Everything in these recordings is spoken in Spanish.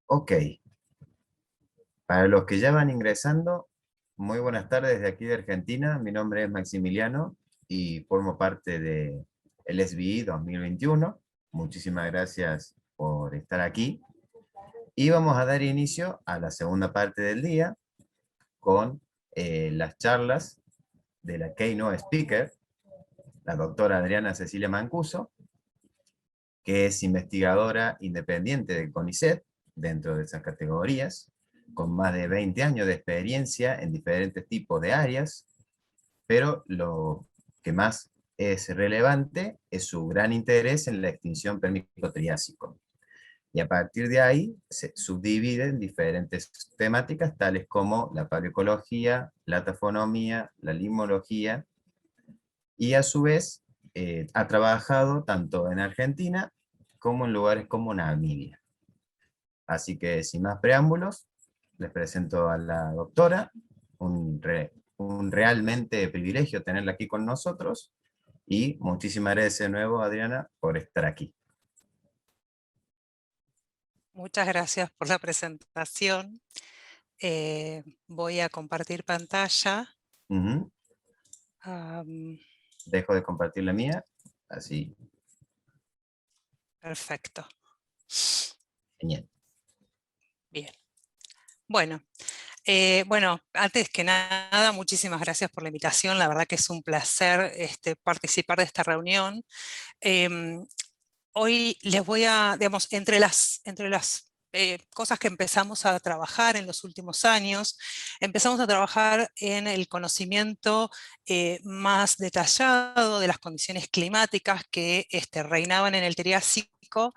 Ok, para los que ya van ingresando, muy buenas tardes de aquí de Argentina. Mi nombre es Maximiliano y formo parte de el SBI 2021. Muchísimas gracias por estar aquí. Y vamos a dar inicio a la segunda parte del día con las charlas de la Keynote Speaker, la doctora Adriana Cecilia Mancuso, que es investigadora independiente del CONICET, dentro de esas categorías, con más de 20 años de experiencia en diferentes tipos de áreas, pero lo que más es relevante es su gran interés en la extinción Pérmico-Triásico. Y a partir de ahí se subdivide en diferentes temáticas, tales como la paleoecología, la tafonomía, la limnología, y a su vez ha trabajado tanto en Argentina como en lugares como Namibia. Así que sin más preámbulos, les presento a la doctora, un realmente privilegio tenerla aquí con nosotros, y muchísimas gracias de nuevo, Adriana, por estar aquí. Muchas gracias por la presentación. Voy a compartir pantalla. Ujú. Am, Dejo de compartir la mía, así, Perfecto. genial. Bien. Bueno, antes que nada, muchísimas gracias por la invitación. La verdad que es un placer participar de esta reunión. Em, Hoy les voy a, digamos, entre las cosas que empezamos a trabajar en los últimos años, empezamos a trabajar en el conocimiento más detallado de las condiciones climáticas que reinaban en el Triásico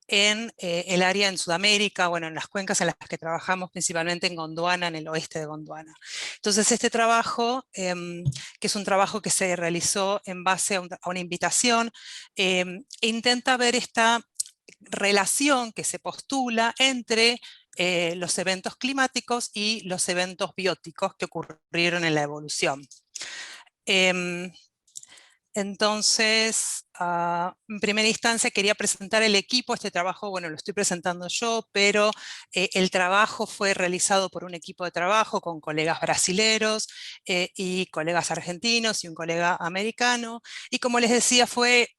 en el área en Sudamérica, bueno, en las cuencas en las que trabajamos, principalmente en Gondwana, en el oeste de Gondwana. Entonces este trabajo, que es un trabajo que se realizó en base a una invitación, intenta ver esta relación que se postula entre los eventos climáticos y los eventos bióticos que ocurrieron en la evolución. Em, entonces, en primera instancia quería presentar el equipo. Este trabajo, bueno, lo estoy presentando yo, pero el trabajo fue realizado por un equipo de trabajo con colegas brasileros y colegas argentinos y un colega americano. Y como les decía, fue,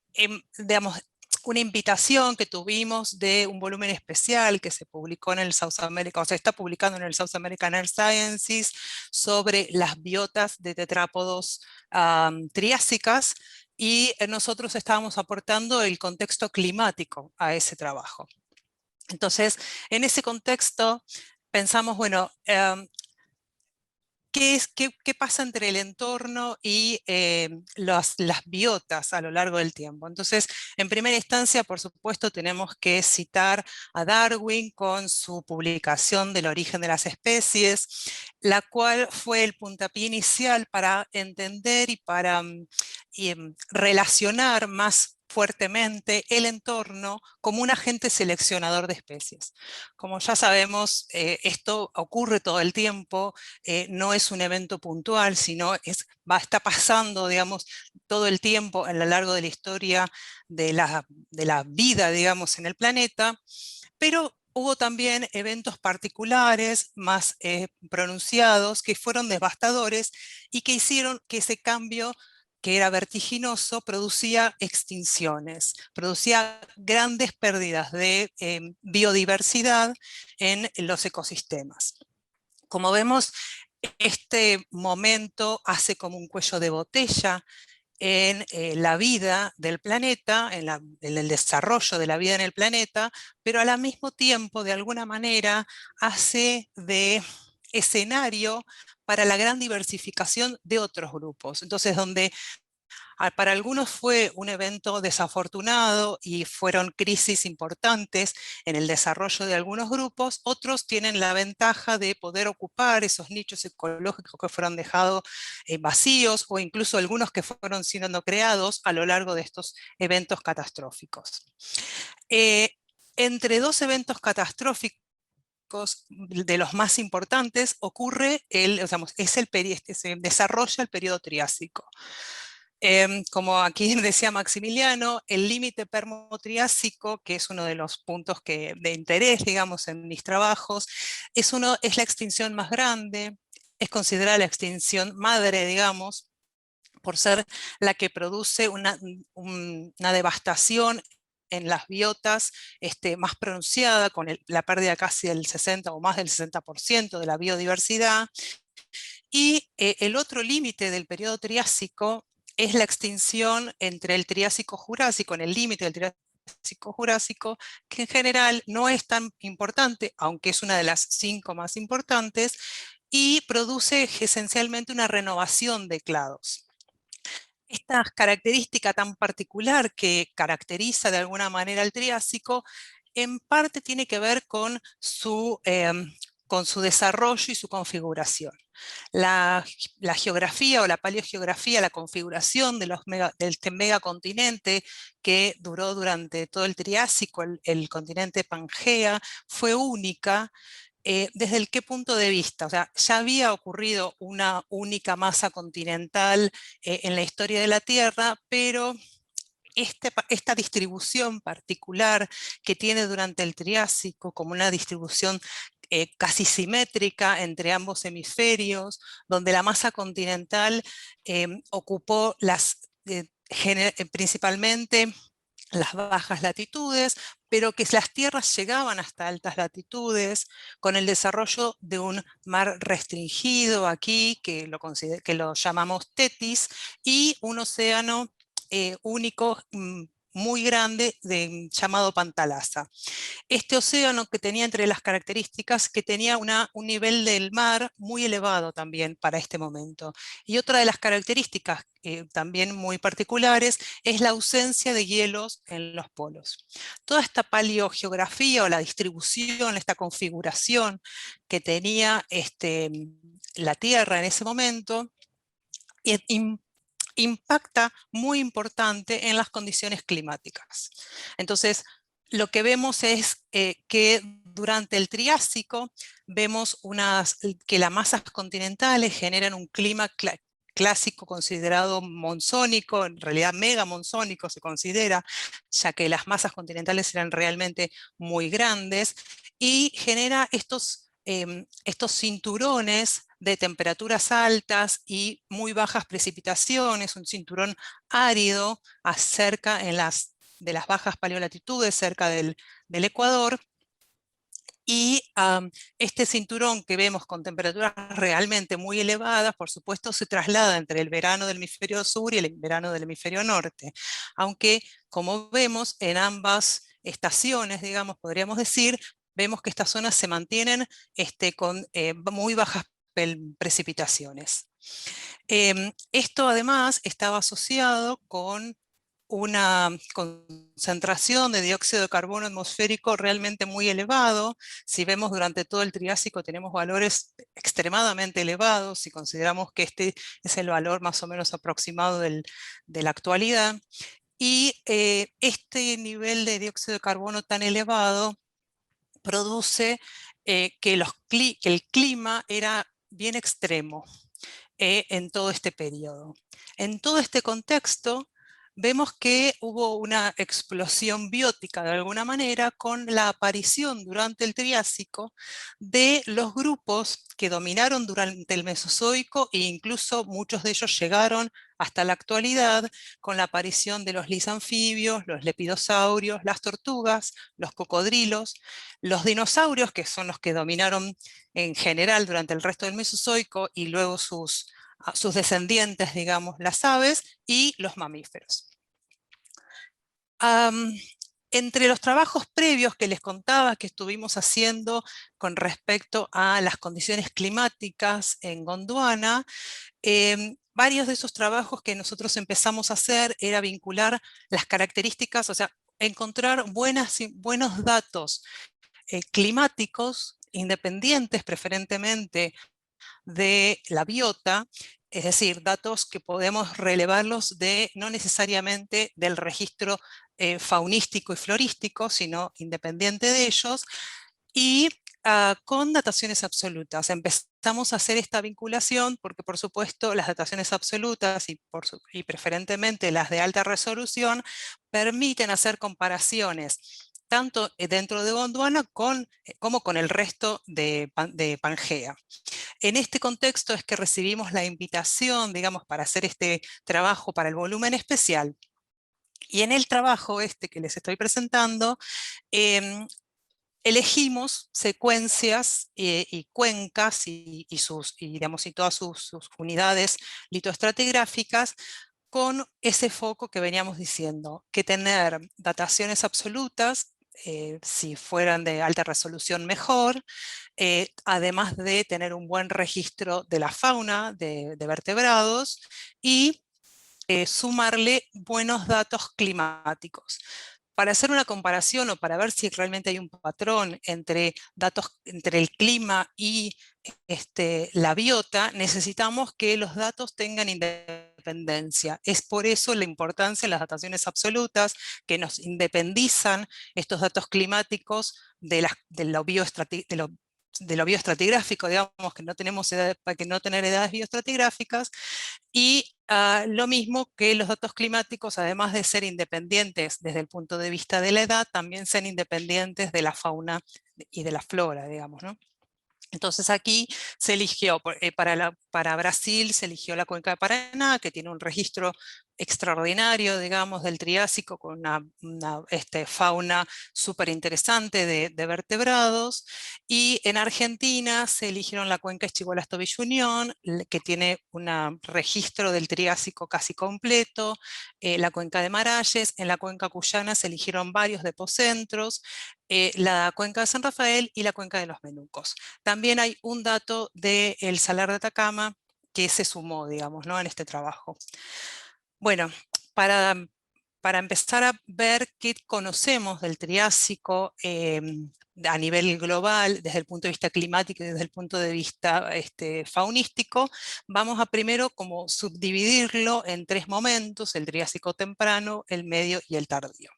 digamos, una invitación que tuvimos de un volumen especial que se publicó en el South American, o sea, está publicando en el South American Earth Sciences, sobre las biotas de tetrápodos triásicas, y nosotros estábamos aportando el contexto climático a ese trabajo. Entonces, en ese contexto pensamos, bueno, ¿qué pasa entre el entorno y las biotas a lo largo del tiempo? Entonces, en primera instancia, por supuesto, tenemos que citar a Darwin con su publicación del origen de las especies, la cual fue el puntapié inicial para entender y para relacionar más fuertemente el entorno como un agente seleccionador de especies. Como ya sabemos, esto ocurre todo el tiempo. No es un evento puntual, sino está pasando, digamos, todo el tiempo a lo largo de la historia de la vida, digamos, en el planeta, pero hubo también eventos particulares más pronunciados que fueron devastadores y que hicieron que ese cambio, que era vertiginoso, producía extinciones, producía grandes pérdidas de biodiversidad en los ecosistemas. Como vemos, este momento hace como un cuello de botella en la vida del planeta, en el desarrollo de la vida en el planeta, pero al mismo tiempo, de alguna manera, hace de escenario para la gran diversificación de otros grupos. Entonces, donde para algunos fue un evento desafortunado y fueron crisis importantes en el desarrollo de algunos grupos, otros tienen la ventaja de poder ocupar esos nichos ecológicos que fueron dejados vacíos, o incluso algunos que fueron siendo creados a lo largo de estos eventos catastróficos. Eh, Entre dos eventos catastróficos de los más importantes ocurre se desarrolla el periodo Triásico. Como aquí decía Maximiliano, el límite permotriásico, que es uno de los puntos de interés, digamos, en mis trabajos, es la extinción más grande, es considerada la extinción madre, digamos, por ser la que produce una devastación en las biotas más pronunciada, con la pérdida casi del 60 o más del 60% de la biodiversidad. Y el otro límite del periodo Triásico es la extinción entre el Triásico-Jurásico, en el límite del Triásico-Jurásico, que en general no es tan importante, aunque es una de las 5 más importantes, y produce esencialmente una renovación de clados. Esta característica tan particular que caracteriza de alguna manera al Triásico, en parte tiene que ver con su desarrollo y su configuración. La geografía o la paleogeografía, la configuración de de este megacontinente que duró durante todo el Triásico, el continente Pangea, fue única. ¿Desde el qué punto de vista? O sea, ya había ocurrido una única masa continental en la historia de la Tierra, pero esta distribución particular que tiene durante el Triásico, como una distribución casi simétrica entre ambos hemisferios, donde la masa continental ocupó principalmente las bajas latitudes, pero que las tierras llegaban hasta altas latitudes, con el desarrollo de un mar restringido aquí, que lo llamamos Tetis, y un océano único, muy grande, llamado Pantalasa. Este océano que tenía entre las características que tenía un nivel del mar muy elevado también para este momento. Y otra de las características también muy particulares es la ausencia de hielos en los polos. Toda esta paleogeografía o la distribución, esta configuración que tenía la Tierra en ese momento, impacta muy importante en las condiciones climáticas. Entonces, lo que vemos es que durante el Triásico vemos que las masas continentales generan un clima clásico considerado monzónico, en realidad mega monzónico se considera, ya que las masas continentales eran realmente muy grandes, y genera estos cinturones de temperaturas altas y muy bajas precipitaciones, un cinturón árido de las bajas paleolatitudes cerca del Ecuador. Y este cinturón que vemos con temperaturas realmente muy elevadas, por supuesto, se traslada entre el verano del hemisferio sur y el verano del hemisferio norte. Aunque, como vemos, en ambas estaciones, digamos, podríamos decir, vemos que estas zonas se mantienen con muy bajas precipitaciones. Esto además estaba asociado con una concentración de dióxido de carbono atmosférico realmente muy elevado. Si vemos durante todo el Triásico tenemos valores extremadamente elevados, si consideramos que este es el valor más o menos aproximado de la actualidad. Y este nivel de dióxido de carbono tan elevado produce que el clima era bien extremo en todo este periodo. En todo este contexto, vemos que hubo una explosión biótica de alguna manera con la aparición durante el Triásico de los grupos que dominaron durante el Mesozoico e incluso muchos de ellos llegaron hasta la actualidad con la aparición de los lisanfibios, los lepidosaurios, las tortugas, los cocodrilos, los dinosaurios, que son los que dominaron en general durante el resto del Mesozoico, y luego sus descendientes, digamos, las aves y los mamíferos. Entre los trabajos previos que les contaba que estuvimos haciendo con respecto a las condiciones climáticas en Gondwana, varios de esos trabajos que nosotros empezamos a hacer era vincular las características, o sea, encontrar buenos datos climáticos independientes preferentemente de la biota, es decir, datos que podemos relevarlos no necesariamente del registro faunístico y florístico, sino independiente de ellos, y con dataciones absolutas. Empezamos a hacer esta vinculación porque, por supuesto, las dataciones absolutas y preferentemente las de alta resolución permiten hacer comparaciones tanto dentro de Gondwana como con el resto de Pangea. En este contexto es que recibimos la invitación, digamos, para hacer este trabajo para el volumen especial. Y en el trabajo este que les estoy presentando, elegimos secuencias y cuencas digamos, y todas sus unidades litoestratigráficas con ese foco que veníamos diciendo, que tener dataciones absolutas, si fueran de alta resolución mejor, además de tener un buen registro de la fauna de vertebrados y sumarle buenos datos climáticos. Para hacer una comparación o para ver si realmente hay un patrón entre entre el clima y la biota, necesitamos que los datos tengan independencia. Es por eso la importancia de las dataciones absolutas, que nos independizan estos datos climáticos de lo bioestratigráfico, digamos, que no tenemos para que no tener edades bioestratigráficas, y lo mismo que los datos climáticos, además de ser independientes desde el punto de vista de la edad, también sean independientes de la fauna y de la flora, digamos, ¿no? Entonces aquí se eligió, para Brasil se eligió la cuenca de Paraná, que tiene un registro extraordinario, digamos, del Triásico, con una fauna súper interesante de vertebrados. Y en Argentina se eligieron la cuenca Estigolas-Tobillunión, que tiene un registro del Triásico casi completo, la cuenca de Maralles. En la cuenca cuyana se eligieron varios depocentros, la cuenca de San Rafael y la cuenca de los Menucos. También hay un dato del Salar de Atacama que se sumó, digamos, ¿no?, en este trabajo. Bueno, para empezar a ver qué conocemos del Triásico a nivel global, desde el punto de vista climático y desde el punto de vista faunístico, vamos a primero como subdividirlo en tres momentos: el Triásico temprano, el medio y el tardío.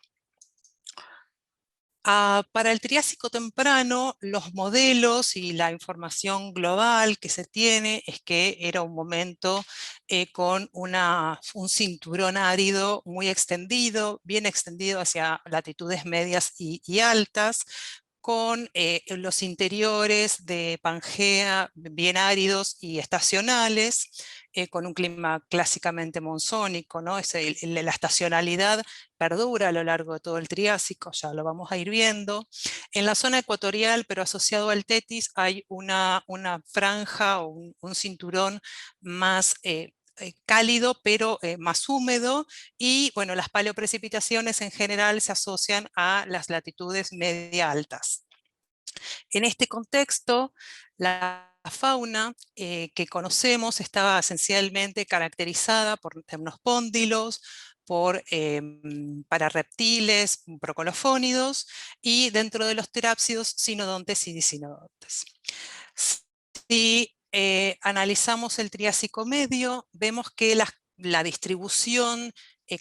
Para el Triásico temprano, los modelos y la información global que se tiene es que era un momento con un cinturón árido muy extendido, bien extendido hacia latitudes medias y altas, con los interiores de Pangea bien áridos y estacionales, con un clima clásicamente monzónico, ¿no? La estacionalidad perdura a lo largo de todo el Triásico, ya lo vamos a ir viendo. En la zona ecuatorial, pero asociado al Tetis, hay una franja o un cinturón más cálido, pero más húmedo, y bueno, las paleoprecipitaciones en general se asocian a las latitudes media altas. En este contexto, la fauna que conocemos estaba esencialmente caracterizada por temnospóndilos, para reptiles, procolofónidos, y dentro de los terápsidos, sinodontes y disinodontes. Si analizamos el Triásico medio, vemos que la distribución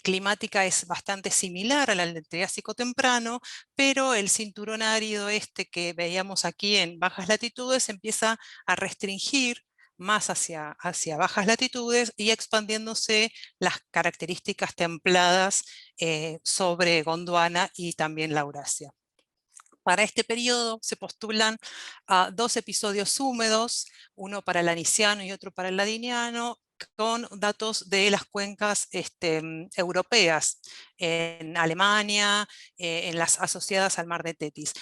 climática es bastante similar a la del Triásico temprano, pero el cinturón árido que veíamos aquí en bajas latitudes empieza a restringir más hacia bajas latitudes y expandiéndose las características templadas sobre Gondwana y también la Eurasia. Para este periodo se postulan dos episodios húmedos, uno para el Aniciano y otro para el Ladiniano, con datos de las cuencas europeas, en Alemania, en las asociadas al mar de Tetis.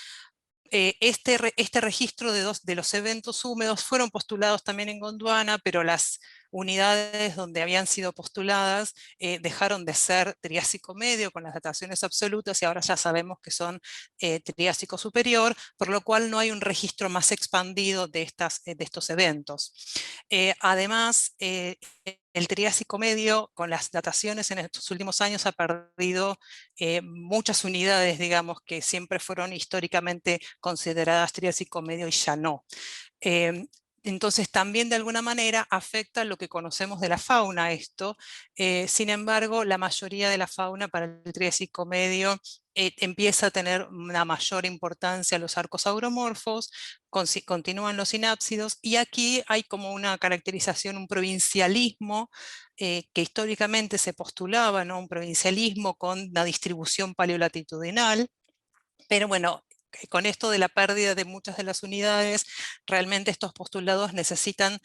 Este registro de los eventos húmedos fueron postulados también en Gondwana, pero las unidades donde habían sido postuladas dejaron de ser Triásico medio con las dataciones absolutas, y ahora ya sabemos que son Triásico superior, por lo cual no hay un registro más expandido de estos eventos. Además, el Triásico medio, con las dataciones en estos últimos años, ha perdido muchas unidades, digamos, que siempre fueron históricamente consideradas Triásico medio y ya no. Entonces también de alguna manera afecta lo que conocemos de la fauna esto. Sin embargo, la mayoría de la fauna para el Triásico medio empieza a tener una mayor importancia los arcos auromorfos, continúan los sinápsidos, y aquí hay como una caracterización, un provincialismo que históricamente se postulaba, ¿no? Un provincialismo con una distribución paleolatitudinal, pero bueno, con esto de la pérdida de muchas de las unidades, realmente estos postulados necesitan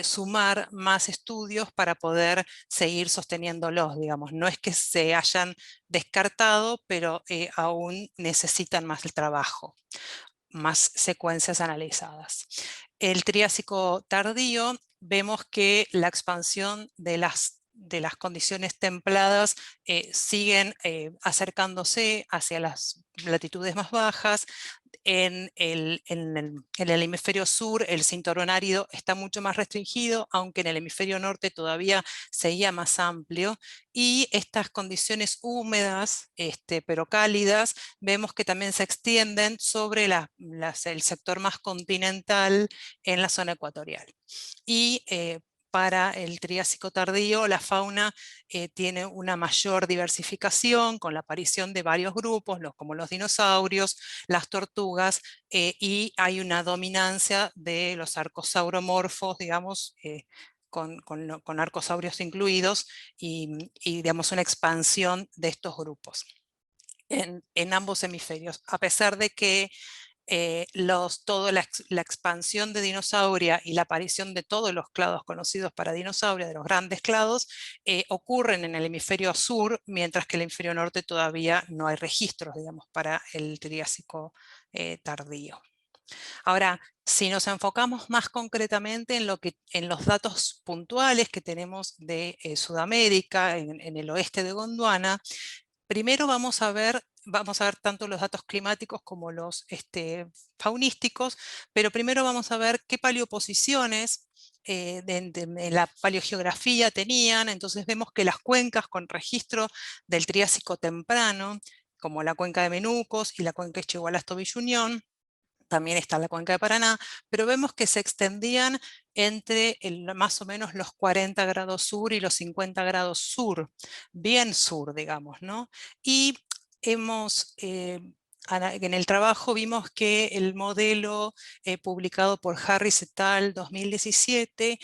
sumar más estudios para poder seguir sosteniéndolos, digamos. No es que se hayan descartado, pero aún necesitan más el trabajo, más secuencias analizadas. El Triásico tardío, vemos que la expansión de las condiciones templadas siguen acercándose hacia las latitudes más bajas. En el hemisferio sur el cinturón árido está mucho más restringido, aunque en el hemisferio norte todavía seguía más amplio, y estas condiciones húmedas, pero cálidas, vemos que también se extienden sobre el sector más continental en la zona ecuatorial. Y para el Triásico tardío, la fauna tiene una mayor diversificación con la aparición de varios grupos, como los dinosaurios, las tortugas, y hay una dominancia de los arcosauromorfos, digamos, con arcosaurios incluidos, digamos una expansión de estos grupos en ambos hemisferios, a pesar de que toda la expansión de dinosauria y la aparición de todos los clados conocidos para dinosauria, de los grandes clados, ocurren en el hemisferio sur, mientras que en el hemisferio norte todavía no hay registros, digamos, para el Triásico tardío. Ahora, si nos enfocamos más concretamente en los datos puntuales que tenemos de Sudamérica, en el oeste de Gondwana, primero vamos a ver tanto los datos climáticos como los faunísticos, pero primero vamos a ver qué paleoposiciones en la paleogeografía tenían. Entonces vemos que las cuencas con registro del Triásico temprano, como la cuenca de Menucos y la cuenca Ixigualas-Tobiyuñón, también está la cuenca de Paraná, pero vemos que se extendían entre más o menos los 40 grados sur y los 50 grados sur, bien sur, digamos, ¿no? Y en el trabajo vimos que el modelo publicado por Harris et al. 2017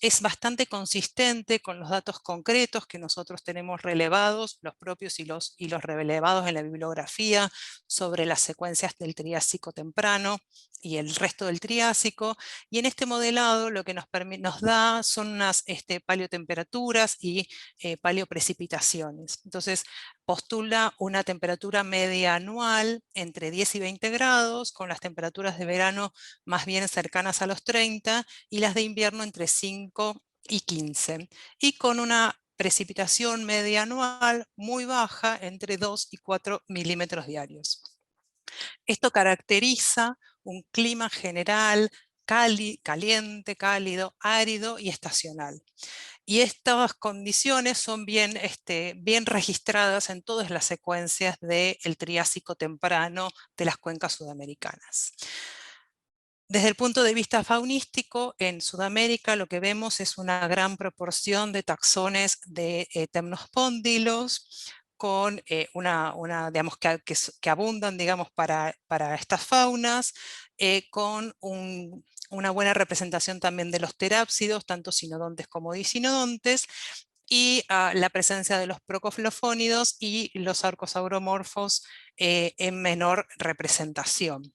es bastante consistente con los datos concretos que nosotros tenemos relevados, los propios y los relevados en la bibliografía, sobre las secuencias del Triásico temprano y el resto del Triásico, y en este modelado lo que nos da son unas paleotemperaturas y paleoprecipitaciones. Entonces postula una temperatura media anual entre 10 y 20 grados, con las temperaturas de verano más bien cercanas a los 30 y las de invierno entre 5 y 15, y con una precipitación media anual muy baja, entre 2 y 4 milímetros diarios. Esto caracteriza un clima general caliente, cálido, árido y estacional. Y estas condiciones son bien registradas en todas las secuencias del Triásico temprano de las cuencas sudamericanas. Desde el punto de vista faunístico, en Sudamérica lo que vemos es una gran proporción de taxones de temnospóndilos, con digamos, que abundan, digamos, para estas faunas, con una buena representación también de los terápsidos, tanto sinodontes como disinodontes, y la presencia de los procoflofónidos y los arcosauromorfos en menor representación.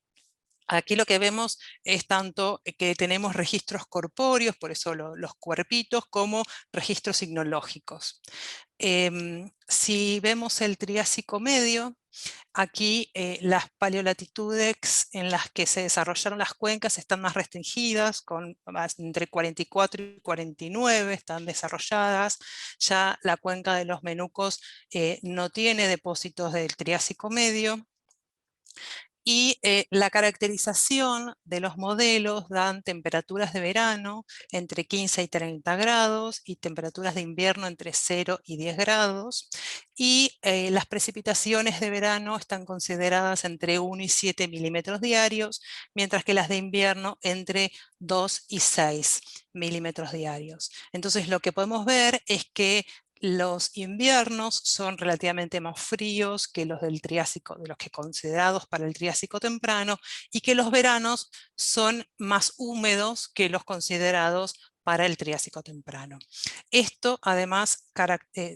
Aquí lo que vemos es tanto que tenemos registros corpóreos, por eso los cuerpitos, como registros ignológicos. Si vemos el Triásico medio, aquí las paleolatitudes en las que se desarrollaron las cuencas están más restringidas, entre 44 y 49 están desarrolladas. Ya la cuenca de los Menucos no tiene depósitos del Triásico medio. Y la caracterización de los modelos dan temperaturas de verano entre 15 y 30 grados y temperaturas de invierno entre 0 y 10 grados. Y las precipitaciones de verano están consideradas entre 1 y 7 milímetros diarios, mientras que las de invierno entre 2 y 6 milímetros diarios. Entonces lo que podemos ver es que Los inviernos son relativamente más fríos que los del Triásico, de los que considerados para el Triásico temprano, y que los veranos son más húmedos que los considerados para el Triásico temprano. Esto además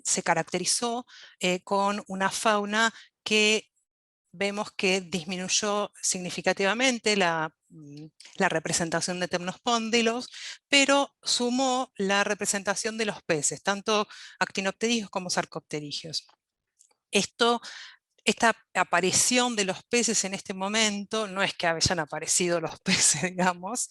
se caracterizó con una fauna que vemos que disminuyó significativamente la representación de temnospóndilos, pero sumó la representación de los peces, tanto actinopterígeos como sarcopterígeos. Esta aparición de los peces en este momento, no es que hayan aparecido los peces, digamos,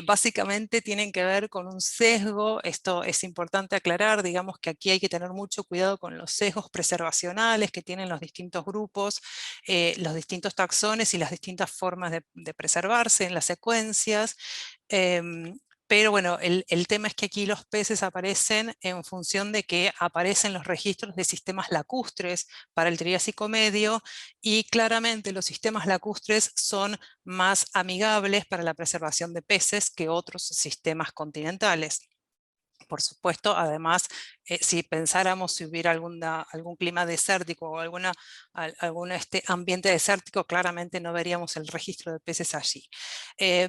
básicamente tienen que ver con un sesgo. Esto es importante aclarar, digamos que aquí hay que tener mucho cuidado con los sesgos preservacionales que tienen los distintos grupos, los distintos taxones y las distintas formas de preservarse en las secuencias. Pero bueno, el tema es que aquí los peces aparecen en función de que aparecen los registros de sistemas lacustres para el Triásico medio, y claramente los sistemas lacustres son más amigables para la preservación de peces que otros sistemas continentales. Por supuesto, además, si pensáramos si hubiera algún clima desértico o algún ambiente desértico, claramente no veríamos el registro de peces allí.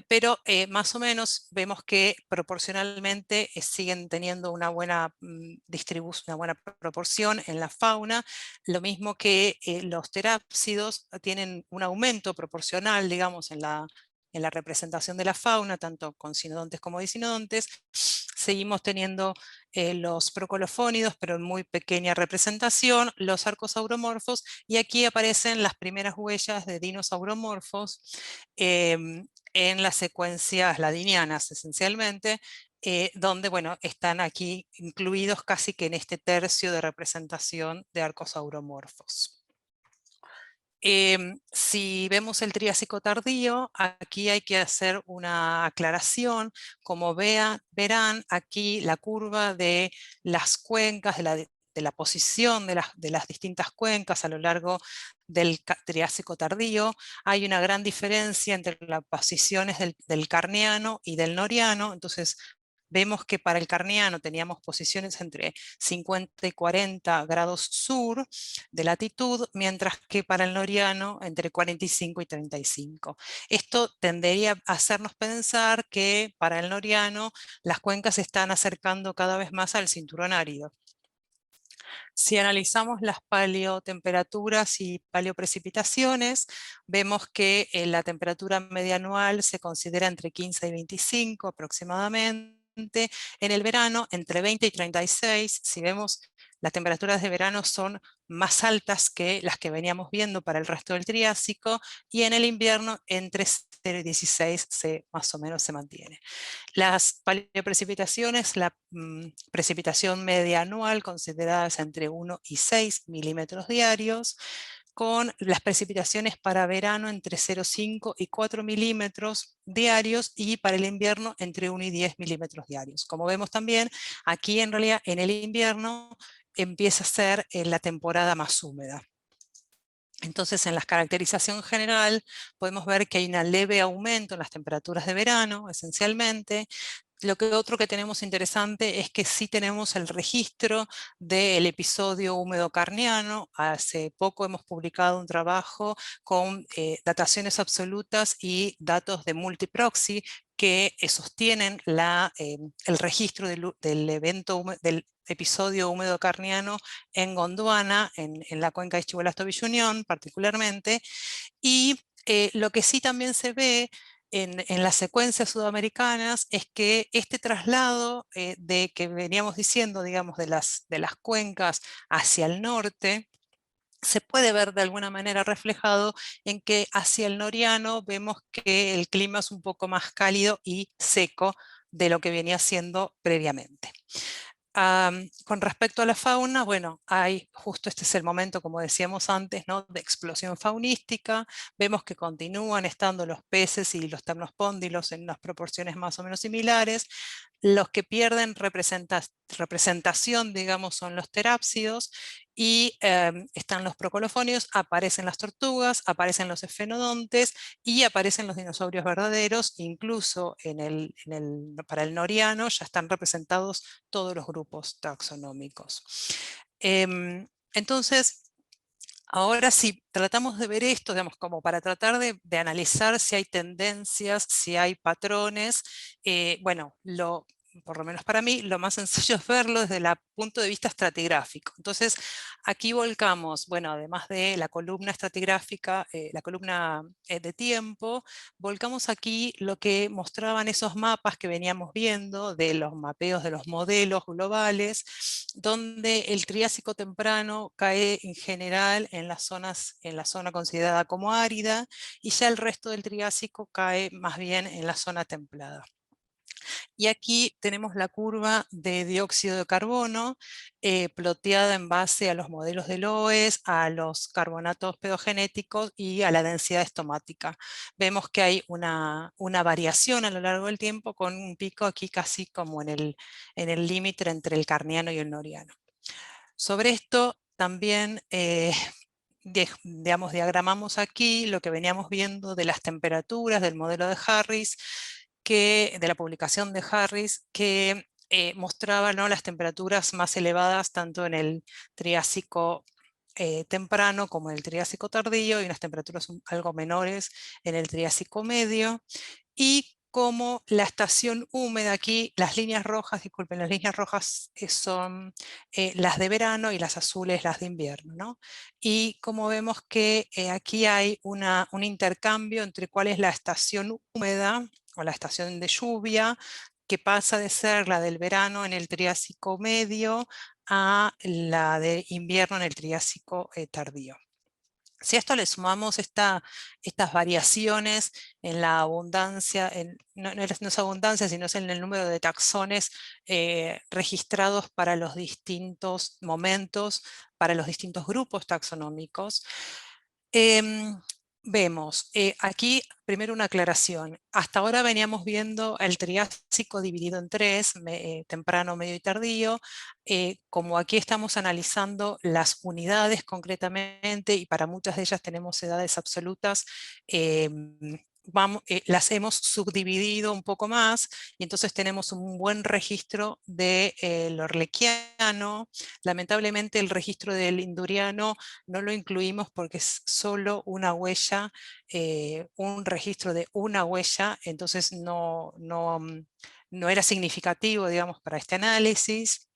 Pero más o menos vemos que proporcionalmente siguen teniendo una buena distribución, una buena proporción en la fauna, lo mismo que los terápsidos tienen un aumento proporcional, digamos, en la representación de la fauna, tanto con sinodontes como disinodontes. Seguimos teniendo los procolofónidos, pero en muy pequeña representación, los arcosauromorfos, y aquí aparecen las primeras huellas de dinosauromorfos en las secuencias ladinianas, esencialmente, donde bueno, están aquí incluidos casi que en este tercio de representación de arcosauromorfos. Si vemos el Triásico tardío, aquí hay que hacer una aclaración. Como verán, aquí la curva de las cuencas, de la posición de las distintas cuencas a lo largo del Triásico tardío, hay una gran diferencia entre las posiciones del Carniano y del Noriano. Entonces, vemos que para el Carniano teníamos posiciones entre 50 y 40 grados sur de latitud, mientras que para el Noriano entre 45 y 35. Esto tendería a hacernos pensar que para el Noriano las cuencas se están acercando cada vez más al cinturón árido. Si analizamos las paleotemperaturas y paleoprecipitaciones, vemos que la temperatura media anual se considera entre 15 y 25 aproximadamente. En el verano, entre 20 y 36, si vemos, las temperaturas de verano son más altas que las que veníamos viendo para el resto del Triásico, y en el invierno entre 0 y 16 más o menos se mantiene. Las paleoprecipitaciones, la precipitación media anual considerada es entre 1 y 6 milímetros diarios, con las precipitaciones para verano entre 0,5 y 4 milímetros diarios, y para el invierno entre 1 y 10 milímetros diarios. Como vemos también, aquí en realidad en el invierno empieza a ser la temporada más húmeda. Entonces, en la caracterización general podemos ver que hay un leve aumento en las temperaturas de verano, esencialmente. Otro que tenemos interesante es que sí tenemos el registro del episodio húmedo carniano. Hace poco hemos publicado un trabajo con dataciones absolutas y datos de multiproxy que sostienen el registro del evento del episodio húmedo carniano en Gondwana, en la cuenca de Chihuahua-Tobillo-Unión particularmente. Y lo que sí también se ve en las secuencias sudamericanas es que este traslado de que veníamos diciendo, digamos, de las cuencas hacia el norte, se puede ver de alguna manera reflejado en que hacia el Noriano vemos que el clima es un poco más cálido y seco de lo que venía siendo previamente. Con respecto a la fauna, bueno, justo este es el momento, como decíamos antes, ¿no?, de explosión faunística. Vemos que continúan estando los peces y los temnospóndilos en unas proporciones más o menos similares. Los que pierden representación, digamos, son los terápsidos, y están los procolofonios, aparecen las tortugas, aparecen los esfenodontes y aparecen los dinosaurios verdaderos, incluso para el Noriano ya están representados todos los grupos taxonómicos. Entonces, ahora si tratamos de ver esto, digamos, como para tratar de analizar si hay tendencias, si hay patrones, bueno, por lo menos para mí, lo más sencillo es verlo desde el punto de vista estratigráfico. Entonces, aquí volcamos, bueno, además de la columna estratigráfica, la columna de tiempo, volcamos aquí lo que mostraban esos mapas que veníamos viendo de los mapeos de los modelos globales, donde el Triásico temprano cae en general en la zona considerada como árida, y ya el resto del Triásico cae más bien en la zona templada. Y aquí tenemos la curva de dióxido de carbono ploteada en base a los modelos de Loess, a los carbonatos pedogenéticos y a la densidad estomática. Vemos que hay una variación a lo largo del tiempo, con un pico aquí casi como en el límite entre el carniano y el noriano. Sobre esto también digamos, diagramamos aquí lo que veníamos viendo de las temperaturas del modelo de Harris, de la publicación de Harris, que mostraba, ¿no?, las temperaturas más elevadas tanto en el Triásico temprano como en el Triásico tardío, y unas temperaturas algo menores en el Triásico medio, y como la estación húmeda aquí, las líneas rojas, disculpen, las líneas rojas son las de verano y las azules las de invierno, ¿no? Y como vemos que aquí hay un intercambio entre cuál es la estación húmeda o la estación de lluvia, que pasa de ser la del verano en el Triásico medio a la de invierno en el Triásico tardío. Si a esto le sumamos estas variaciones en la abundancia, no es abundancia, sino es en el número de taxones registrados para los distintos momentos, para los distintos grupos taxonómicos, vemos aquí primero una aclaración. Hasta ahora veníamos viendo el Triásico dividido en tres, temprano, medio y tardío. Como aquí estamos analizando las unidades concretamente, y para muchas de ellas tenemos edades absolutas, las hemos subdividido un poco más, y entonces tenemos un buen registro del orlequiano. Lamentablemente el registro del induriano no lo incluimos porque es solo una huella, un registro de una huella, entonces no era significativo, digamos, para este análisis.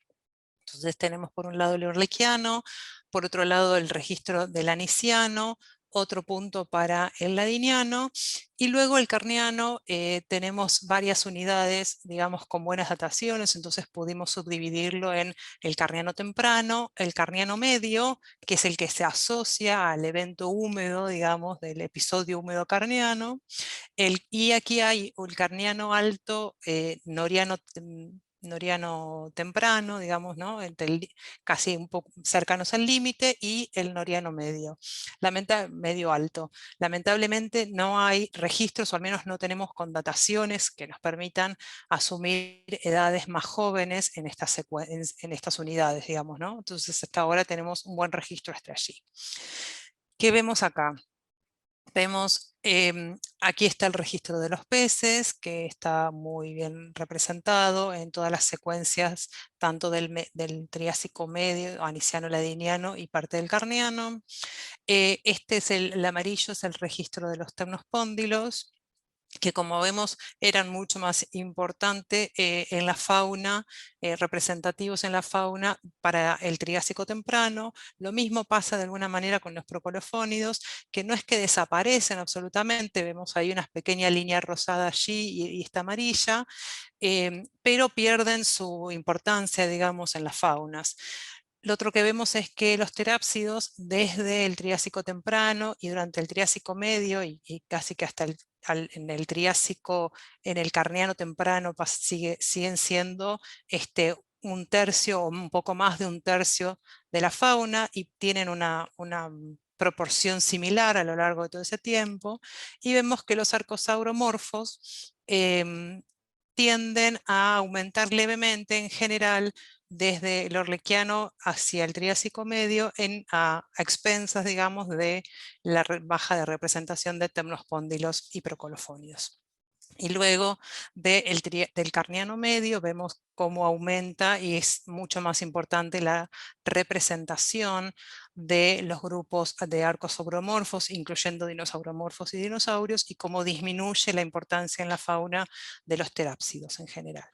Entonces tenemos por un lado el orlequiano, por otro lado el registro del aniciano, otro punto para el ladiniano, y luego el carniano tenemos varias unidades, digamos, con buenas dataciones, entonces pudimos subdividirlo en el carniano temprano, el carniano medio, que es el que se asocia al evento húmedo, digamos, del episodio húmedo carniano, y aquí hay el carniano alto, noriano temprano, digamos, ¿no?, casi un poco cercanos al límite, y el noriano medio, medio alto. Lamentablemente no hay registros, o al menos no tenemos con dataciones que nos permitan asumir edades más jóvenes en estas unidades, digamos, ¿no? Entonces hasta ahora tenemos un buen registro hasta allí. ¿Qué vemos acá? Vemos, aquí está el registro de los peces, que está muy bien representado en todas las secuencias, tanto del Triásico medio, aniciano, ladiniano y parte del carniano. Este es el amarillo, es el registro de los temnospóndilos, que como vemos eran mucho más importantes en la fauna, representativos en la fauna para el Triásico temprano. Lo mismo pasa de alguna manera con los procolofónidos, que no es que desaparecen absolutamente, vemos ahí una pequeña línea rosada allí y esta amarilla, pero pierden su importancia, digamos, en las faunas. Lo otro que vemos es que los terápsidos, desde el Triásico temprano y durante el Triásico medio, y casi que hasta en el Triásico, en el Carniano temprano, siguen siendo un tercio o un poco más de un tercio de la fauna, y tienen una proporción similar a lo largo de todo ese tiempo. Y vemos que los arcosauromorfos tienden a aumentar levemente en general desde el Orlequiano hacia el Triásico medio a expensas, digamos, de la baja de representación de temnospóndilos y procolofonios. Y luego del Carniano medio vemos cómo aumenta y es mucho más importante la representación de los grupos de arcosauromorfos, incluyendo dinosauromorfos y dinosaurios, y cómo disminuye la importancia en la fauna de los terápsidos en general.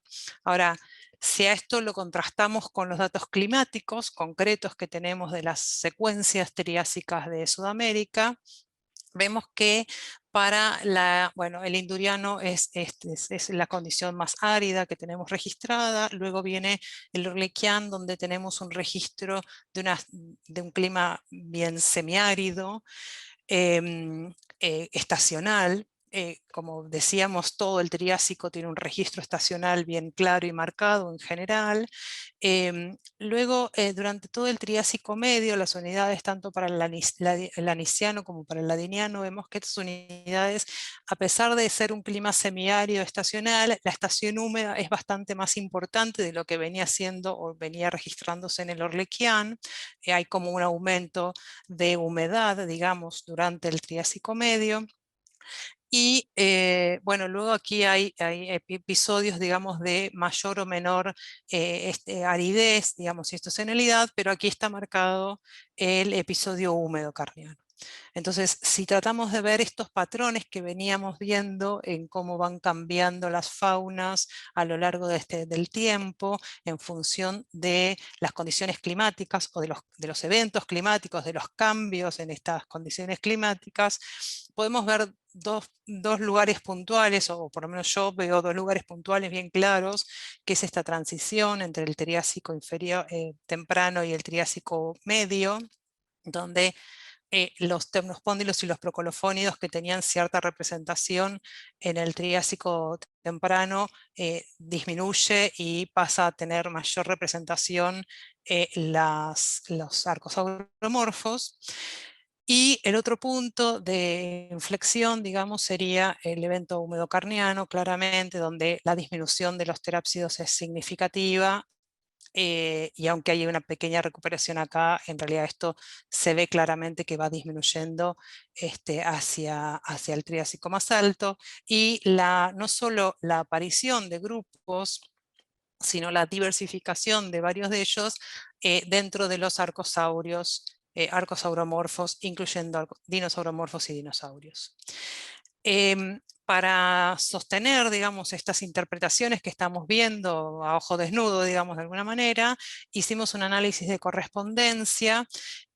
Ahora, si a esto lo contrastamos con los datos climáticos concretos que tenemos de las secuencias triásicas de Sudamérica, vemos que para el Induriano es la condición más árida que tenemos registrada. Luego viene el Orlequián, donde tenemos un registro de un clima bien semiárido, estacional. Como decíamos, todo el Triásico tiene un registro estacional bien claro y marcado en general. Luego, durante todo el Triásico medio, las unidades tanto para el lanisiano como para el ladiniano, vemos que estas unidades, a pesar de ser un clima semiárido estacional, la estación húmeda es bastante más importante de lo que venía siendo o venía registrándose en el Orlequián. Hay como un aumento de humedad, digamos, durante el Triásico medio. Y bueno, luego aquí hay episodios, digamos, de mayor o menor aridez, digamos, y estacionalidad, pero aquí está marcado el episodio húmedo carniano. Entonces, si tratamos de ver estos patrones que veníamos viendo en cómo van cambiando las faunas a lo largo del tiempo en función de las condiciones climáticas o de los eventos climáticos, de los cambios en estas condiciones climáticas, podemos ver dos lugares puntuales, o por lo menos yo veo dos lugares puntuales bien claros, que es esta transición entre el Triásico inferior, temprano y el Triásico medio, donde los temnospóndilos y los procolofónidos que tenían cierta representación en el Triásico temprano disminuye y pasa a tener mayor representación los arcosauromorfos. Y el otro punto de inflexión, digamos, sería el evento húmedo carniano, claramente, donde la disminución de los terápsidos es significativa. Y aunque hay una pequeña recuperación acá, en realidad esto se ve claramente que va disminuyendo hacia el Triásico más alto, y no solo la aparición de grupos, sino la diversificación de varios de ellos dentro de los arcosauromorfos, incluyendo dinosauromorfos y dinosaurios. Para sostener, digamos, estas interpretaciones que estamos viendo a ojo desnudo, digamos, de alguna manera, hicimos un análisis de correspondencia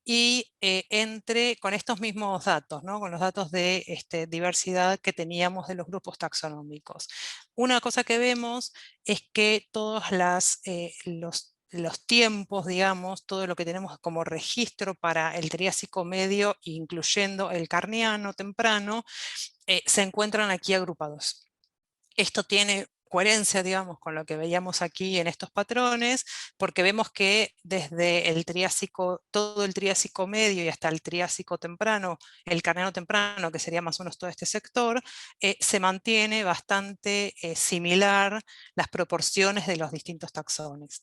y con estos mismos datos, ¿no? Con los datos de diversidad que teníamos de los grupos taxonómicos. Una cosa que vemos es que todos los tiempos, digamos, todo lo que tenemos como registro para el Triásico medio, incluyendo el Carniano temprano, se encuentran aquí agrupados. Esto tiene coherencia, digamos, con lo que veíamos aquí en estos patrones, porque vemos que desde el Triásico, todo el Triásico medio y hasta el Triásico temprano, el Carniano temprano, que sería más o menos todo este sector, se mantiene bastante similar las proporciones de los distintos taxones.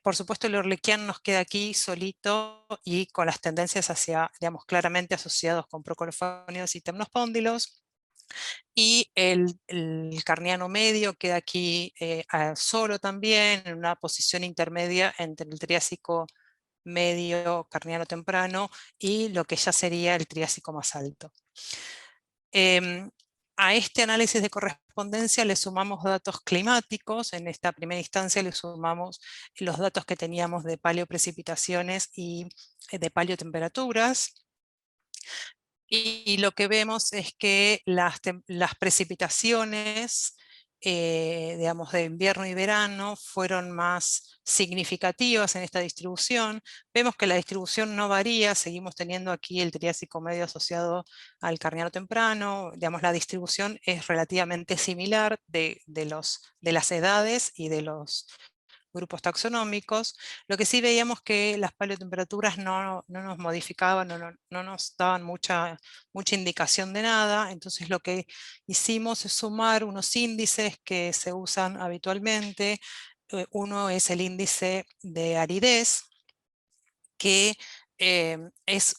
Por supuesto, el Orlequián nos queda aquí solito y con las tendencias hacia, digamos, claramente asociados con procolofónidos y temnospóndilos. Y el Carniano medio queda aquí solo también, en una posición intermedia entre el Triásico medio, Carniano temprano, y lo que ya sería el Triásico más alto. A este análisis de correspondencia le sumamos datos climáticos. En esta primera instancia le sumamos los datos que teníamos de paleoprecipitaciones y de paleotemperaturas. Y lo que vemos es que las precipitaciones, digamos, de invierno y verano fueron más significativas en esta distribución. Vemos que la distribución no varía, seguimos teniendo aquí el Triásico medio asociado al Carniano temprano. Digamos, la distribución es relativamente similar de las edades y de los grupos taxonómicos. Lo que sí veíamos que las paleotemperaturas no nos modificaban, no nos daban mucha indicación de nada. Entonces lo que hicimos es sumar unos índices que se usan habitualmente, uno es el índice de aridez, que es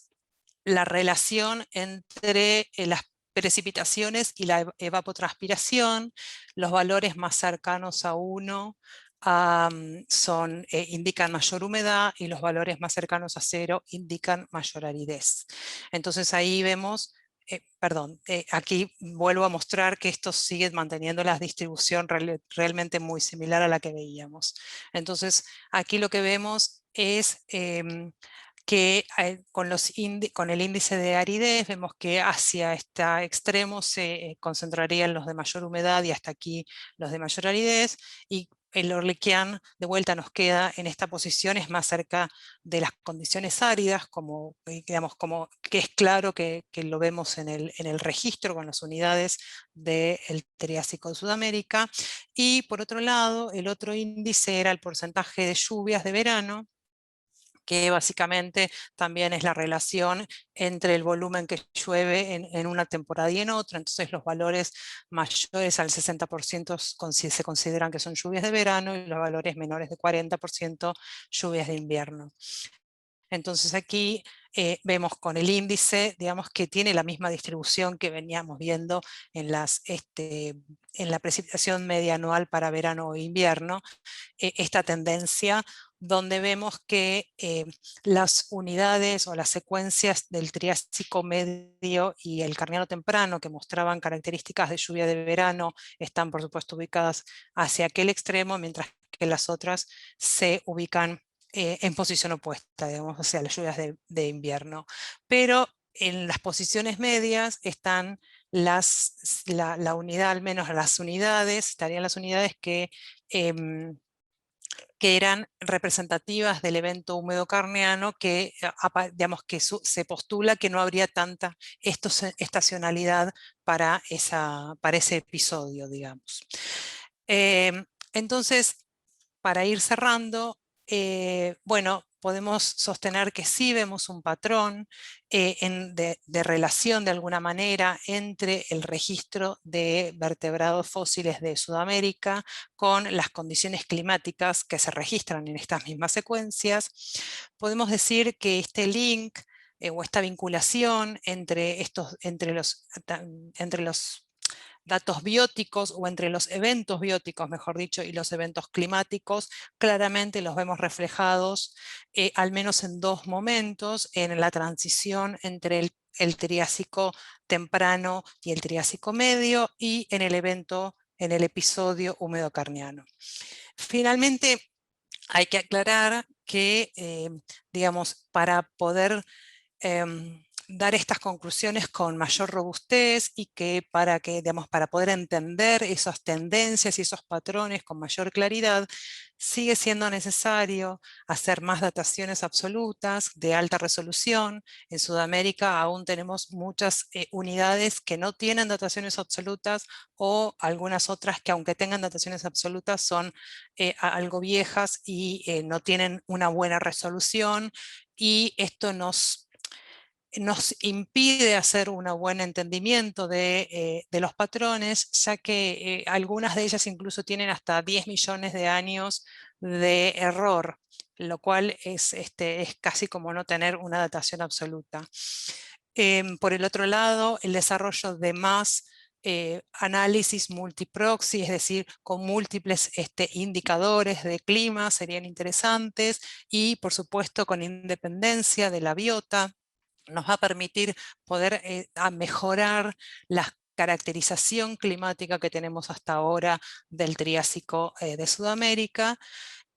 la relación entre las precipitaciones y la evapotranspiración. Los valores más cercanos a 1 indican mayor humedad, y los valores más cercanos a 0 indican mayor aridez. Entonces ahí vemos, aquí vuelvo a mostrar que estos siguen manteniendo la distribución realmente muy similar a la que veíamos. Entonces aquí lo que vemos es que con el índice de aridez vemos que hacia este extremo se concentrarían los de mayor humedad y hasta aquí los de mayor aridez, y el Orlikian de vuelta nos queda en esta posición, es más cerca de las condiciones áridas, como, digamos, como que es claro que lo vemos en el registro con las unidades del Triásico de Sudamérica. Y por otro lado, el otro índice era el porcentaje de lluvias de verano, que básicamente también es la relación entre el volumen que llueve en una temporada y en otra. Entonces los valores mayores al 60% se consideran que son lluvias de verano, y los valores menores de 40% lluvias de invierno. Entonces aquí vemos con el índice, digamos, que tiene la misma distribución que veníamos viendo en la precipitación media anual para verano o invierno, esta tendencia donde vemos que las unidades o las secuencias del Triásico medio y el Carniano temprano, que mostraban características de lluvia de verano, están por supuesto ubicadas hacia aquel extremo, mientras que las otras se ubican en posición opuesta, digamos, o sea, las lluvias de invierno. Pero en las posiciones medias están la unidad, al menos las unidades, estarían las unidades que eran representativas del evento húmedo carniano, que, digamos, que se postula que no habría tanta estacionalidad para ese episodio, digamos. Entonces, para ir cerrando, bueno, podemos sostener que sí vemos un patrón de relación de alguna manera entre el registro de vertebrados fósiles de Sudamérica con las condiciones climáticas que se registran en estas mismas secuencias. Podemos decir que este link o esta vinculación entre los datos bióticos, o entre los eventos bióticos, mejor dicho, y los eventos climáticos, claramente los vemos reflejados, al menos en dos momentos, en la transición entre el Triásico temprano y el Triásico medio, y en el episodio húmedo carniano. Finalmente, hay que aclarar que, digamos, para poder dar estas conclusiones con mayor robustez, y que, digamos, para poder entender esas tendencias y esos patrones con mayor claridad, sigue siendo necesario hacer más dataciones absolutas de alta resolución. En Sudamérica aún tenemos muchas unidades que no tienen dataciones absolutas, o algunas otras que, aunque tengan dataciones absolutas, son algo viejas y no tienen una buena resolución, y esto nos impide hacer un buen entendimiento de los patrones, ya que algunas de ellas incluso tienen hasta 10 millones de años de error, lo cual es casi como no tener una datación absoluta. Por el otro lado, el desarrollo de más análisis multiproxy, es decir, con múltiples indicadores de clima, serían interesantes, y por supuesto con independencia de la biota, nos va a permitir poder mejorar la caracterización climática que tenemos hasta ahora del Triásico de Sudamérica,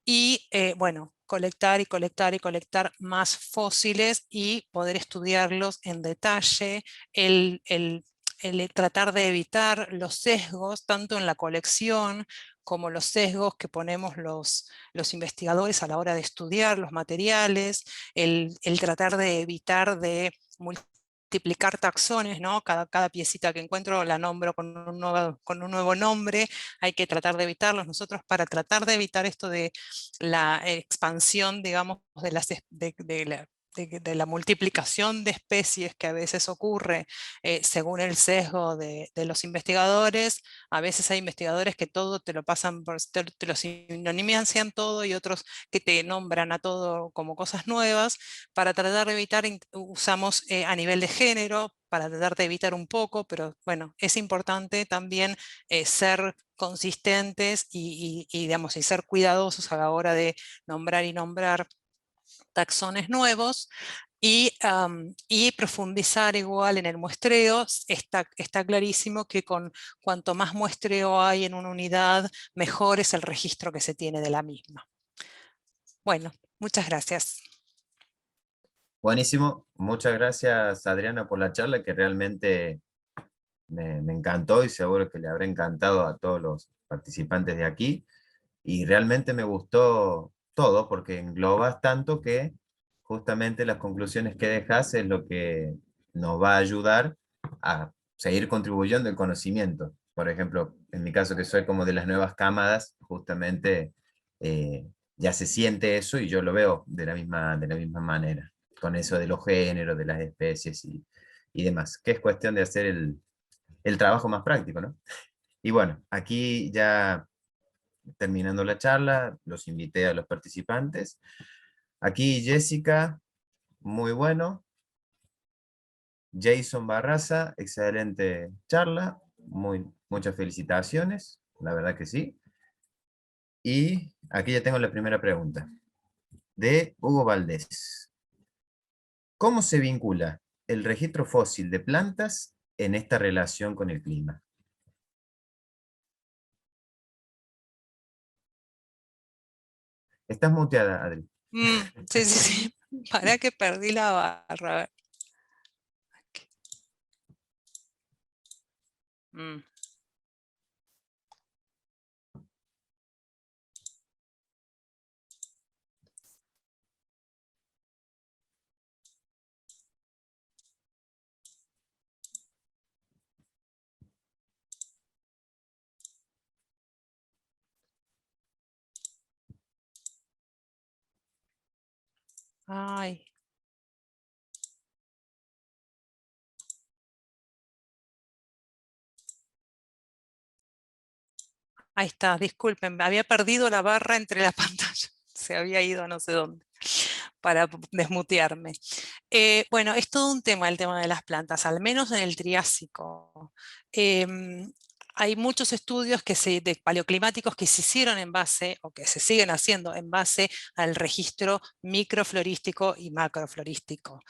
y bueno, colectar y colectar y colectar más fósiles y poder estudiarlos en detalle, el tratar de evitar los sesgos, tanto en la colección como los sesgos que ponemos los investigadores a la hora de estudiar los materiales, el tratar de evitar de multiplicar taxones, ¿no? Cada piecita que encuentro la nombro con un nuevo nombre. Hay que tratar de evitarlos. Nosotros, para tratar de evitar esto de la expansión, digamos, de de la multiplicación de especies que a veces ocurre según el sesgo de los investigadores. A veces hay investigadores que todo te lo pasan, te lo sinonimian todo, y otros que te nombran a todo como cosas nuevas. Para tratar de evitar, usamos a nivel de género, para tratar de evitar un poco, pero bueno, es importante también ser consistentes digamos, y ser cuidadosos a la hora de nombrar y nombrar taxones nuevos. Y profundizar igual en el muestreo. Está clarísimo que cuanto más muestreo hay en una unidad, mejor es el registro que se tiene de la misma. Bueno, muchas gracias. Buenísimo. Muchas gracias, Adriana, por la charla, que realmente me encantó y seguro que le habrá encantado a todos los participantes de aquí. Y realmente me gustó todo porque englobas tanto que justamente las conclusiones que dejas es lo que nos va a ayudar a seguir contribuyendo el conocimiento. Por ejemplo, en mi caso, que soy como de las nuevas cámaras, justamente ya se siente eso y yo lo veo de la misma manera, con eso de los géneros, de las especies y demás, que es cuestión de hacer el trabajo más práctico, ¿no? Y bueno, aquí ya terminando la charla, los invité a los participantes. Aquí Jessica, muy bueno. Jason Barraza, excelente charla, muchas felicitaciones, la verdad que sí. Y aquí ya tengo la primera pregunta, de Hugo Valdés. ¿Cómo se vincula el registro fósil de plantas en esta relación con el clima? Estás muteada, Adri. Sí, sí, sí. Para que perdí la barra. A ver. Aquí. Mm. Ay, ahí está, disculpen, había perdido la barra entre la pantalla. Se había ido a no sé dónde para desmutearme. Bueno, es todo un tema el tema de las plantas, al menos en el Triásico. Em, Hay muchos estudios de paleoclimáticos que se hicieron en base, o que se siguen haciendo en base al registro microflorístico y macroflorístico.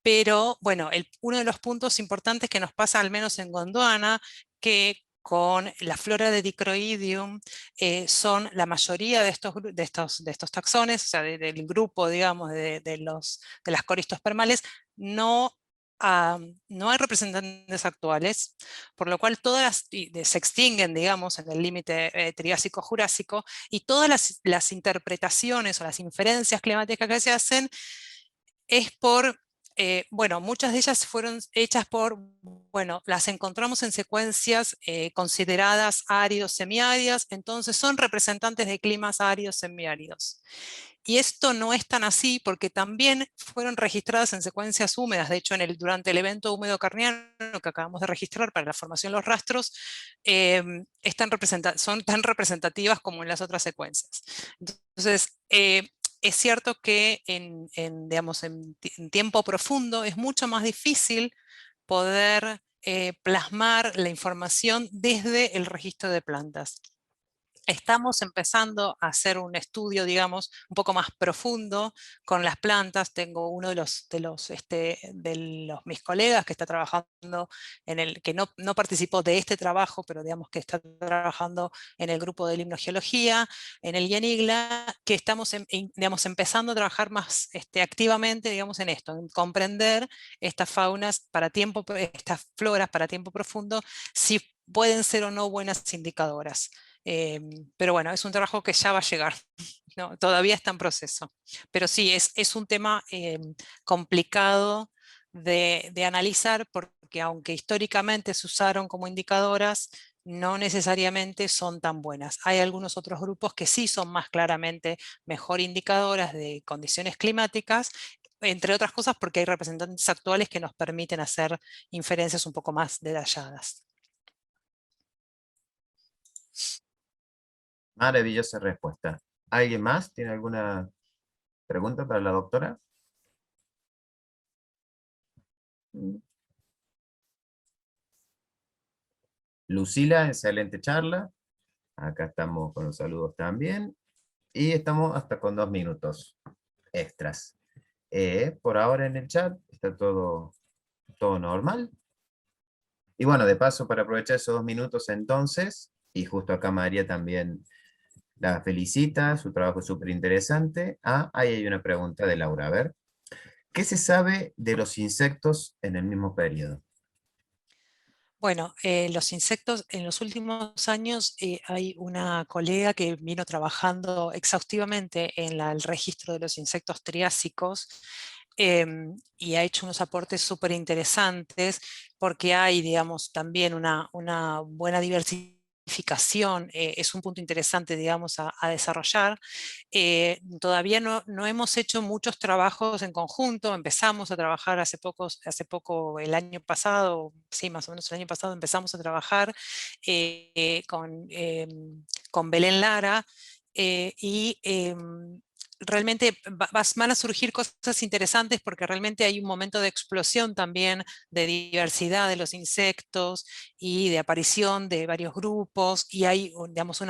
Pero bueno, uno de los puntos importantes que nos pasa, al menos en Gondwana, que con la flora de Dicroidium son la mayoría de estos taxones, o sea, del grupo, digamos, de las coristospermales, no, no hay representantes actuales, por lo cual todas se extinguen, digamos, en el límite Triásico-Jurásico, y todas las interpretaciones o las inferencias climáticas que se hacen es bueno, muchas de ellas fueron hechas bueno, las encontramos en secuencias consideradas áridos semiáridas, entonces son representantes de climas áridos semiáridos. Y esto no es tan así porque también fueron registradas en secuencias húmedas. De hecho, durante el evento húmedo carniano que acabamos de registrar para la formación de los rastros, son tan representativas como en las otras secuencias. Entonces, es cierto que digamos, en tiempo profundo es mucho más difícil poder plasmar la información desde el registro de plantas. Estamos empezando a hacer un estudio, digamos, un poco más profundo con las plantas. Tengo uno de mis colegas que está trabajando que no participó de este trabajo, pero digamos que está trabajando en el grupo de limnogeología, en el IENIGLA, que estamos digamos, empezando a trabajar más activamente, digamos, en esto, en comprender estas estas floras para tiempo profundo, si pueden ser o no buenas indicadoras. Pero bueno, es un trabajo que ya va a llegar, ¿no? Todavía está en proceso. Pero sí, es un tema complicado de analizar porque aunque históricamente se usaron como indicadoras, no necesariamente son tan buenas. Hay algunos otros grupos que sí son más claramente mejor indicadoras de condiciones climáticas, entre otras cosas porque hay representantes actuales que nos permiten hacer inferencias un poco más detalladas. Maravillosa respuesta. ¿Alguien más tiene alguna pregunta para la doctora? Lucila, excelente charla. Acá estamos con los saludos también. Y estamos hasta con 2 minutos extras. Por ahora en el chat está todo normal. Y bueno, de paso, para aprovechar esos 2 minutos entonces, y justo acá María también la felicita, su trabajo es súper interesante. Ah, ahí hay una pregunta de Laura. A ver, ¿qué se sabe de los insectos en el mismo periodo? Bueno, los insectos, en los últimos años hay una colega que vino trabajando exhaustivamente en el registro de los insectos triásicos y ha hecho unos aportes súper interesantes porque hay, digamos, también una buena diversificación, es un punto interesante, digamos, a desarrollar. Todavía no hemos hecho muchos trabajos en conjunto, empezamos a trabajar hace poco el año pasado, sí, más o menos el año pasado empezamos a trabajar con Belén Lara y realmente van a surgir cosas interesantes porque realmente hay un momento de explosión también de diversidad de los insectos y de aparición de varios grupos y hay, digamos,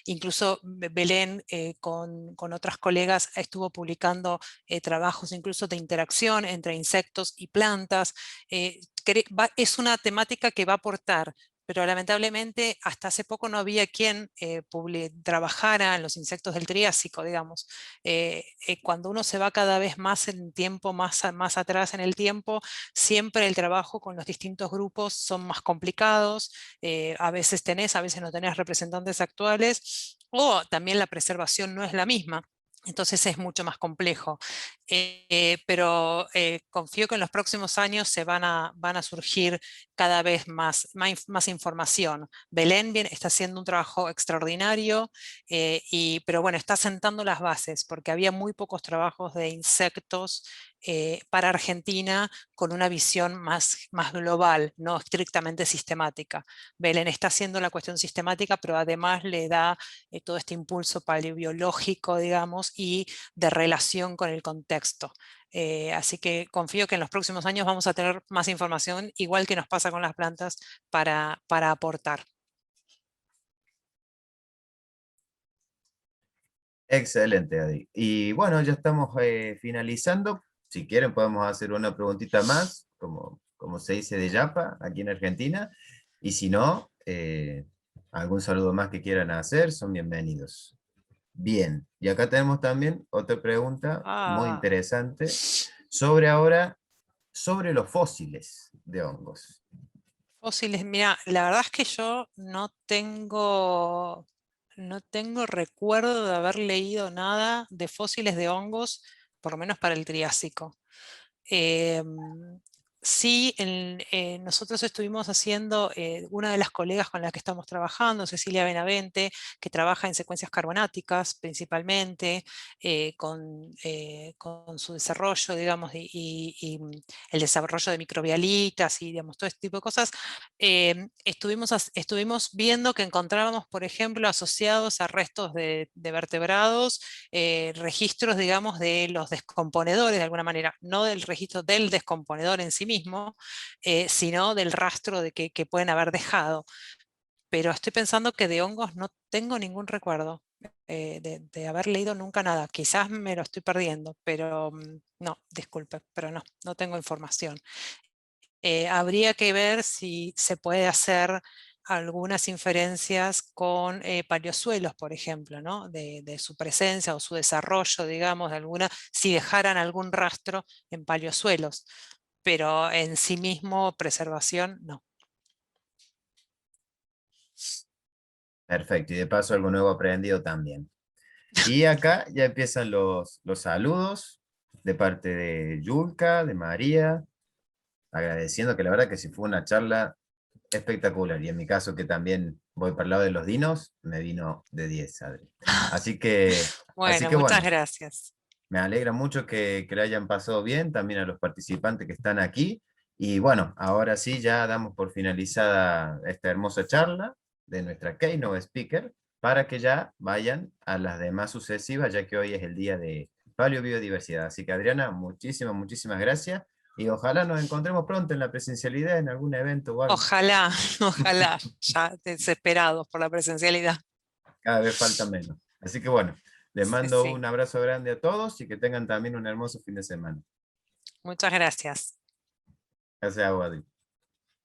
incluso Belén con otras colegas estuvo publicando trabajos incluso de interacción entre insectos y plantas. Es una temática que va a aportar, pero lamentablemente hasta hace poco no había quien trabajara en los insectos del Triásico, digamos. Cuando uno se va cada vez más en tiempo, más atrás en el tiempo, siempre el trabajo con los distintos grupos son más complicados, a veces tenés, a veces no tenés representantes actuales, o también la preservación no es la misma. Entonces es mucho más complejo. Pero confío que en los próximos años van a surgir cada vez más información. Belén está haciendo un trabajo extraordinario, pero bueno, está sentando las bases porque había muy pocos trabajos de insectos para Argentina con una visión más global, no estrictamente sistemática. Belén está haciendo la cuestión sistemática, pero además le da todo este impulso paleobiológico, digamos, y de relación con el contexto. Así que confío que en los próximos años vamos a tener más información, igual que nos pasa con las plantas, para aportar. Excelente, Adi. Y bueno, ya estamos finalizando. Si quieren podemos hacer una preguntita más, como se dice de Yapa, aquí en Argentina. Y si no, algún saludo más que quieran hacer, son bienvenidos. Bien, y acá tenemos también otra pregunta muy Ah, interesante sobre los fósiles de hongos. fósiles, mira, la verdad es que yo no tengo recuerdo de haber leído nada de fósiles de hongos, por lo menos para el Triásico. Em, sí, nosotros estuvimos haciendo, una de las colegas con las que estamos trabajando, Cecilia Benavente, que trabaja en secuencias carbonáticas principalmente, con su desarrollo, digamos, y el desarrollo de microbialitas y, digamos, todo este tipo de cosas, estuvimos viendo que encontrábamos, por ejemplo, asociados a restos de vertebrados, registros, digamos, de los descomponedores de alguna manera, no del registro del descomponedor en sí mismo, sino del rastro que pueden haber dejado. Pero estoy pensando que de hongos no tengo ningún recuerdo de haber leído nunca nada. Quizás me lo estoy perdiendo, pero no, disculpe, pero no tengo información. Habría que ver si se puede hacer algunas inferencias con paleosuelos, por ejemplo, ¿no? De su presencia o su desarrollo, digamos, si dejaran algún rastro en paleosuelos, pero en sí mismo preservación, no. Perfecto, y de paso algo nuevo aprendido también. Y acá ya empiezan los saludos de parte de Yulka, de María, agradeciendo que la verdad que sí fue una charla espectacular. Y en mi caso, que también voy para el lado de los dinos, me vino de 10, Adri. Así que, así Bueno, que muchas bueno, gracias. me alegra mucho que le hayan pasado bien, también a los participantes que están aquí. Y bueno, ahora sí ya damos por finalizada esta hermosa charla de nuestra Keynote Speaker, para que ya vayan a las demás sucesivas, ya que hoy es el día de paleobiodiversidad. Así que Adriana, muchísimas, muchísimas gracias. Y ojalá nos encontremos pronto en la presencialidad, en algún evento o algo. Ojalá, ojalá, ya desesperados por la presencialidad. Cada vez falta menos. Así que bueno, les Sí, mando sí. un abrazo grande a todos y que tengan también un hermoso fin de semana. Muchas gracias. Gracias a vos, Adri.